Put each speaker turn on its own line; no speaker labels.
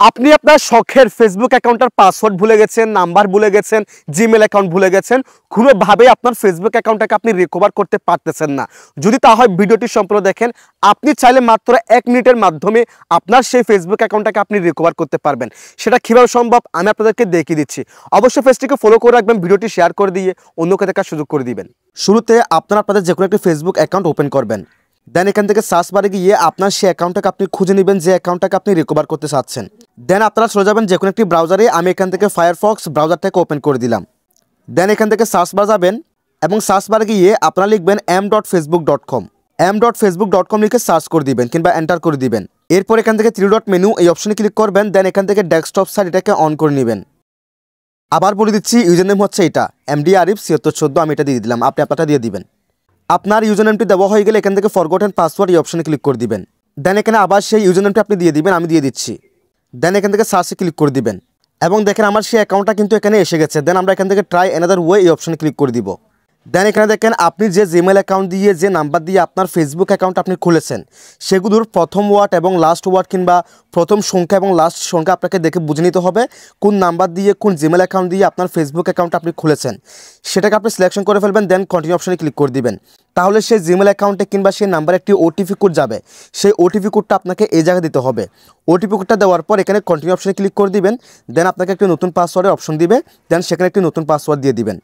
আপনি আপনার শখের ফেসবুক অ্যাকাউন্টের পাসওয়ার্ড ভুলে গেছেন, নাম্বার ভুলে গেছেন, জিমেল অ্যাকাউন্ট ভুলে গেছেন, কোনোভাবেই আপনার ফেসবুক অ্যাকাউন্টটাকে আপনি রিকভার করতে পারতেছেন না। যদি তা হয় ভিডিওটি সম্পূর্ণ দেখেন, আপনি চাইলে মাত্র 1 মিনিটের মাধ্যমে আপনার সেই ফেসবুক অ্যাকাউন্টটাকে আপনি রিকভার করতে পারবেন। সেটা কীভাবে সম্ভব আমি আপনাদেরকে দেখিয়ে দিচ্ছি। অবশ্যই পেজটিকে ফলো করে রাখবেন, ভিডিওটি শেয়ার করে দিয়ে অন্যকে দেখার সুযোগ করে দিবেন। শুরুতে আপনাদের যে কোনো একটি ফেসবুক অ্যাকাউন্ট ওপেন করবেন। দেন এখান থেকে সার্চ বারে গিয়ে আপনার সেই অ্যাকাউন্টটাকে আপনি খুঁজে নেবেন যে অ্যাকাউন্টটাকে আপনি রিকভার করতে চাচ্ছেন। দেন আপনারা চলে যাবেন যে কোনো একটি ব্রাউজারে। আমি এখান থেকে ফায়ারফক্স ব্রাউজারটাকে ওপেন করে দিলাম। দেন এখান থেকে সার্চ বার যাবেন এবং সার্চ বারে গিয়ে আপনারা লিখবেন m.facebook.com। m.facebook.com লিখে সার্চ করে দিবেন কিংবা এন্টার করে দিবেন। এরপর এখান থেকে 3 ডট মেনু এই অপশনে ক্লিক করবেন। দেন এখান থেকে ডেস্কটপ সাইট এটাকে অন করে নেবেন। আবার বলে দিচ্ছি ইউজার নেম হচ্ছে এটা mdarif7614, আমি এটা দিয়ে দিলাম, আপনি আপনারটা দিয়ে দিবেন। আপনার ইউজার নেমটি দেওয়া হয়ে গেলে এখান থেকে ফরগটেন পাসওয়ার্ড এই অপশনে ক্লিক করে দিবেন। দেন এখানে আবার সেই ইউজার নেমটি আপনি দিয়ে দিবেন, আমি দিয়ে দিচ্ছি। দেন এখান থেকে সার্চে ক্লিক করে দিবেন এবং দেখেন আমার সেই অ্যাকাউন্টটা কিন্তু এখানে এসে গেছে। দেন আমরা এখান থেকে ট্রাই অ্যানাদার ওয়ে এই অপশনে ক্লিক করে দিব। দেন এখানে দেখেন আপনি যে জিমেল অ্যাকাউন্ট দিয়ে যে নাম্বার দিয়ে আপনার ফেসবুক অ্যাকাউন্ট আপনি খুলেছেন সেগুলোর প্রথম ওয়ার্ড এবং লাস্ট ওয়ার্ড কিংবা প্রথম সংখ্যা এবং লাস্ট সংখ্যা আপনাকে দেখে বুঝে নিতে হবে কোন নাম্বার দিয়ে কোন জিমেল অ্যাকাউন্ট দিয়ে আপনার ফেসবুক অ্যাকাউন্ট আপনি খুলেছেন। সেটাকে আপনি সিলেকশন করে ফেলবেন। দেন কন্টিনিউ অপশনে ক্লিক করে দিবেন। তাহলে সেই জিমেল অ্যাকাউন্টে কিংবা সেই নাম্বারে একটি ওটিপি কোড যাবে। সেই ওটিপি কোডটা আপনাকে এই জায়গায় দিতে হবে। ওটিপি কোডটা দেওয়ার পর এখানে কন্টিনিউ অপশনে ক্লিক করে দিবেন। দেন আপনাকে একটি নতুন পাসওয়ার্ডের অপশন দিবে। দেন সেখানে একটি নতুন পাসওয়ার্ড দিয়ে দিবেন।